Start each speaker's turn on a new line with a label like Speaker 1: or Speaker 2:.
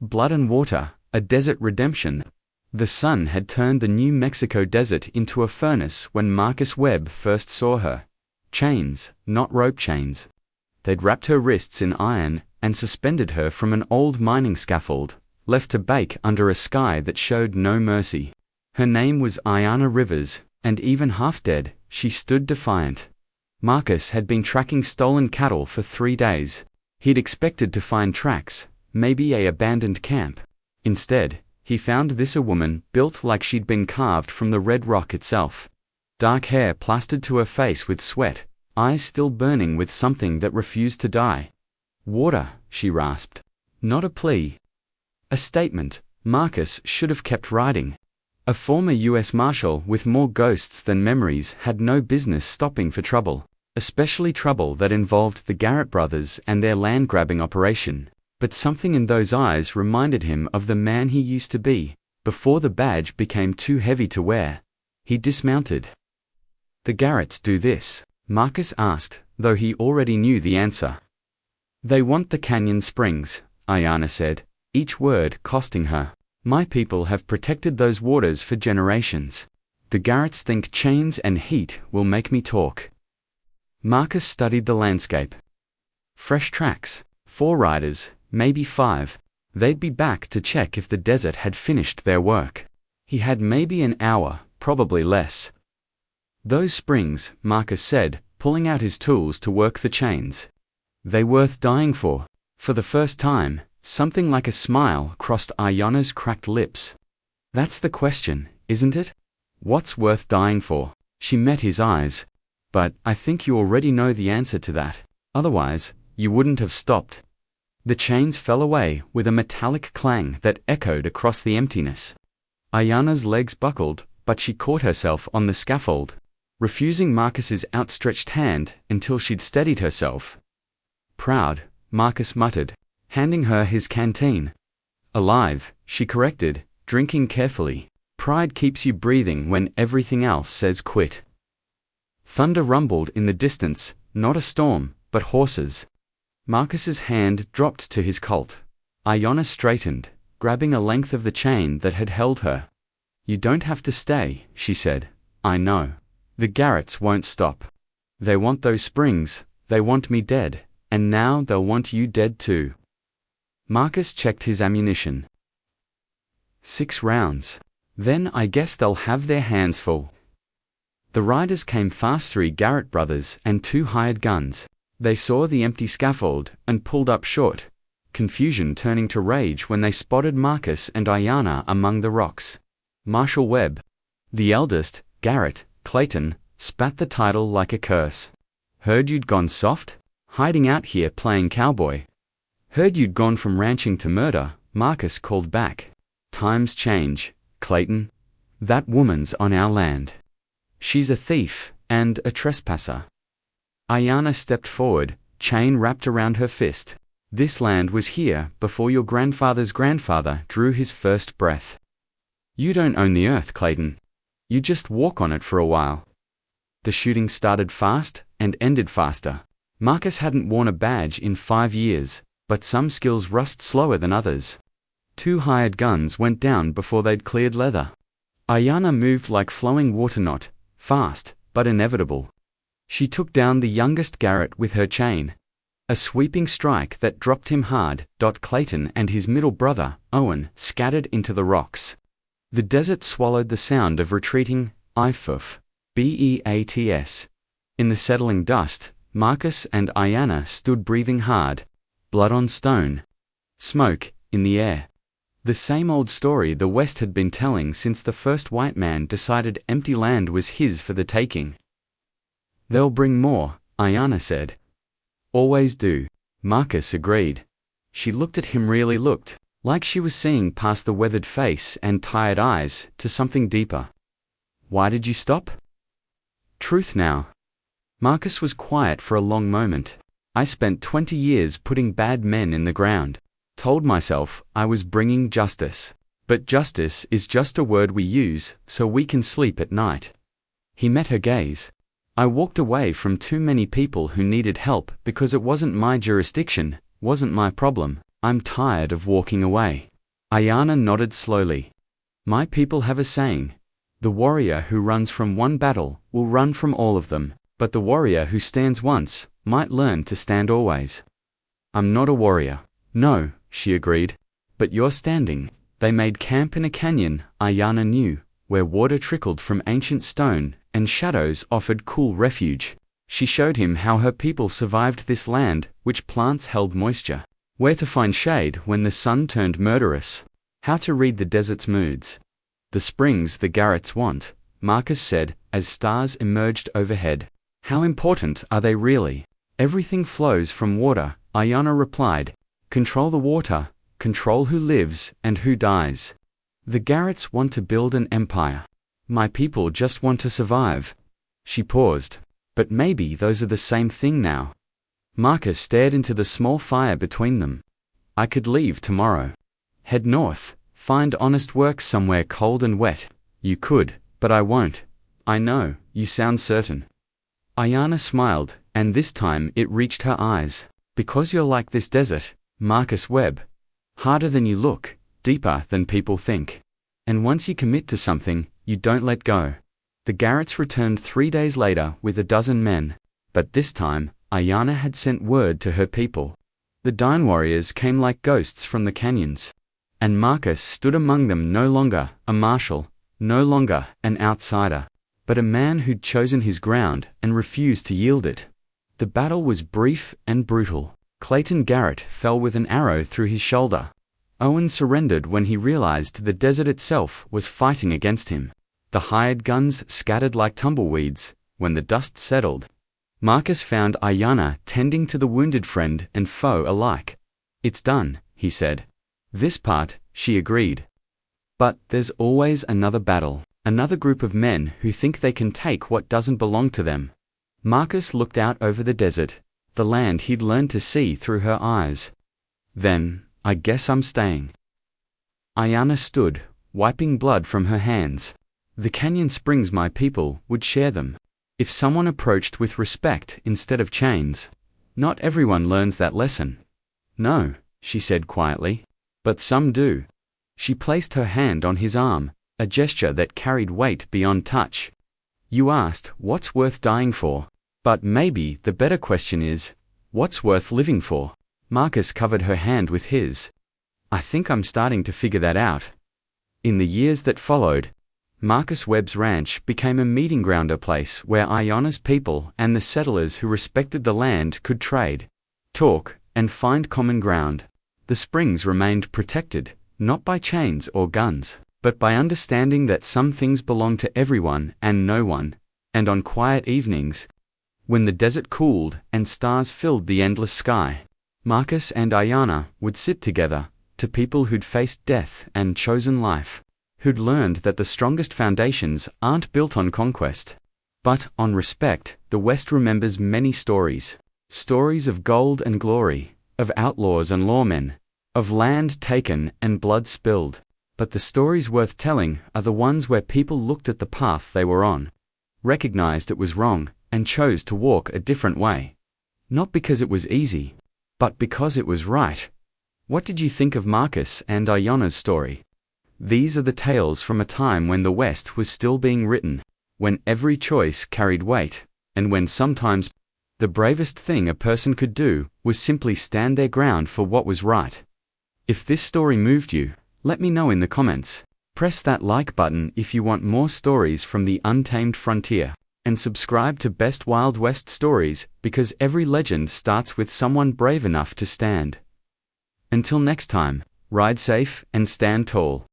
Speaker 1: Blood and water, a desert redemption. The sun had turned the New Mexico desert into a furnace when Marcus Webb first saw her. Chains, not rope chains. They'd wrapped her wrists in iron and suspended her from an old mining scaffold, left to bake under a sky that showed no mercy. Her name was Ayanna Rivers, and even half dead, she stood defiant. Marcus had been tracking stolen cattle for 3 days. He'd expected to find tracks, maybe an abandoned camp. Instead, he found this a woman built like she'd been carved from the red rock itself. Dark hair plastered to her face with sweat, eyes still burning with something that refused to die. "Water," she rasped. Not a plea. A statement. Marcus should have kept riding. A former U.S. Marshal with more ghosts than memories had no business stopping for trouble, especially trouble that involved the Garrett brothers and their land-grabbing operation. But something in those eyes reminded him of the man he used to be, before the badge became too heavy to wear. He dismounted. "The Garretts do this?" Marcus asked, though he already knew the answer. "They want the canyon springs," Ayanna said, each word costing her. "My people have protected those waters for generations. The Garretts think chains and heat will make me talk." Marcus studied the landscape. Fresh tracks, 4 riders, maybe 5. They'd be back to check if the desert had finished their work. He had maybe an hour, probably less. "Those springs," Marcus said, pulling out his tools to work the chains. "They worth dying for." For the first time, something like a smile crossed Ayanna's cracked lips. "That's the question, isn't it? What's worth dying for?" She met his eyes. "But I think you already know the answer to that. Otherwise, you wouldn't have stopped." The chains fell away with a metallic clang that echoed across the emptiness. Ayanna's legs buckled, but she caught herself on the scaffold, refusing Marcus's outstretched hand until she'd steadied herself. "Proud," Marcus muttered, handing her his canteen. "Alive," she corrected, drinking carefully. "Pride keeps you breathing when everything else says quit." Thunder rumbled in the distance, not a storm, but horses. Marcus's hand dropped to his Colt. Ayanna straightened, grabbing a length of the chain that had held her. "You don't have to stay," she said. "I know. The Garretts won't stop. They want those springs, they want me dead, and now they'll want you dead too." Marcus checked his ammunition. 6 rounds. "Then I guess they'll have their hands full." The riders came fast, 3 Garrett brothers and 2 hired guns. They saw the empty scaffold and pulled up short, confusion turning to rage when they spotted Marcus and Ayanna among the rocks. Marshal Webb, the eldest, Garrett, Clayton, spat the title like a curse. "Heard you'd gone soft? Hiding out here playing cowboy." "Heard you'd gone from ranching to murder," Marcus called back. "Times change, Clayton. That woman's on our land. She's a thief and a trespasser." Ayanna stepped forward, chain wrapped around her fist. "This land was here before your grandfather's grandfather drew his first breath. You don't own the earth, Clayton. You just walk on it for a while." The shooting started fast and ended faster. Marcus hadn't worn a badge in 5 years, but some skills rust slower than others. 2 hired guns went down before they'd cleared leather. Ayanna moved like flowing water, not fast, but inevitable. She took down the youngest Garrett with her chain. A sweeping strike that dropped him hard. Clayton and his middle brother, Owen, scattered into the rocks. The desert swallowed the sound of retreating beats. In the settling dust, Marcus and Ayanna stood breathing hard. Blood on stone. Smoke in the air. The same old story the West had been telling since the first white man decided empty land was his for the taking. "They'll bring more," Ayanna said. "Always do," Marcus agreed. She looked at him, really looked, like she was seeing past the weathered face and tired eyes to something deeper. "Why did you stop?" "Truth now." Marcus was quiet for a long moment. "I spent 20 years putting bad men in the ground. Told myself I was bringing justice. But justice is just a word we use so we can sleep at night." He met her gaze. "I walked away from too many people who needed help because it wasn't my jurisdiction, wasn't my problem. I'm tired of walking away." Ayana nodded slowly. My people have a saying. The warrior who runs from one battle will run from all of them, but the warrior who stands once might learn to stand always. I'm not a warrior. No, she agreed. But you're standing. They made camp in a canyon Ayana knew, where water trickled from ancient stone and shadows offered cool refuge. She showed him how her people survived this land, which plants held moisture. Where to find shade when the sun turned murderous. How to read the desert's moods. The springs the Garretts want, Marcus said, as stars emerged overhead. How important are they really? Everything flows from water, Ayana replied. Control the water, control who lives and who dies. The Garretts want to build an empire. My people just want to survive. She paused. But maybe those are the same thing now. Marcus stared into the small fire between them. I could leave tomorrow. Head north, find honest work somewhere cold and wet. You could, but I won't. I know, you sound certain. Ayana smiled, and this time it reached her eyes. Because you're like this desert, Marcus Webb. Harder than you look, deeper than people think. And once you commit to something, you don't let go. The Garretts returned 3 days later with a dozen men. But this time, Ayana had sent word to her people. The Dine warriors came like ghosts from the canyons. And Marcus stood among them, no longer a marshal, no longer an outsider, but a man who'd chosen his ground and refused to yield it. The battle was brief and brutal. Clayton Garrett fell with an arrow through his shoulder. Owen surrendered when he realized the desert itself was fighting against him. The hired guns scattered like tumbleweeds when the dust settled. Marcus found Ayana tending to the wounded friend and foe alike. It's done, he said. This part, she agreed. But there's always another battle, another group of men who think they can take what doesn't belong to them. Marcus looked out over the desert, the land he'd learned to see through her eyes. Then, I guess I'm staying. Ayana stood, wiping blood from her hands. The canyon springs my people would share them. If someone approached with respect instead of chains. Not everyone learns that lesson. No, she said quietly. But some do. She placed her hand on his arm, a gesture that carried weight beyond touch. You asked, what's worth dying for? But maybe the better question is, what's worth living for? Marcus covered her hand with his. I think I'm starting to figure that out. In the years that followed, Marcus Webb's ranch became a meeting ground, a place where Ayana's people and the settlers who respected the land could trade, talk, and find common ground. The springs remained protected, not by chains or guns, but by understanding that some things belong to everyone and no one. And on quiet evenings, when the desert cooled and stars filled the endless sky, Marcus and Ayana would sit together, to people who'd faced death and chosen life, who'd learned that the strongest foundations aren't built on conquest, but on respect. The West remembers many stories. Stories of gold and glory, of outlaws and lawmen, of land taken and blood spilled. But the stories worth telling are the ones where people looked at the path they were on, recognized it was wrong, and chose to walk a different way. Not because it was easy, but because it was right. What did you think of Marcus and Ayana's story? These are the tales from a time when the West was still being written, when every choice carried weight, and when sometimes the bravest thing a person could do was simply stand their ground for what was right. If this story moved you, let me know in the comments. Press that like button if you want more stories from the untamed frontier, and subscribe to Best Wild West Stories, because every legend starts with someone brave enough to stand. Until next time, ride safe and stand tall.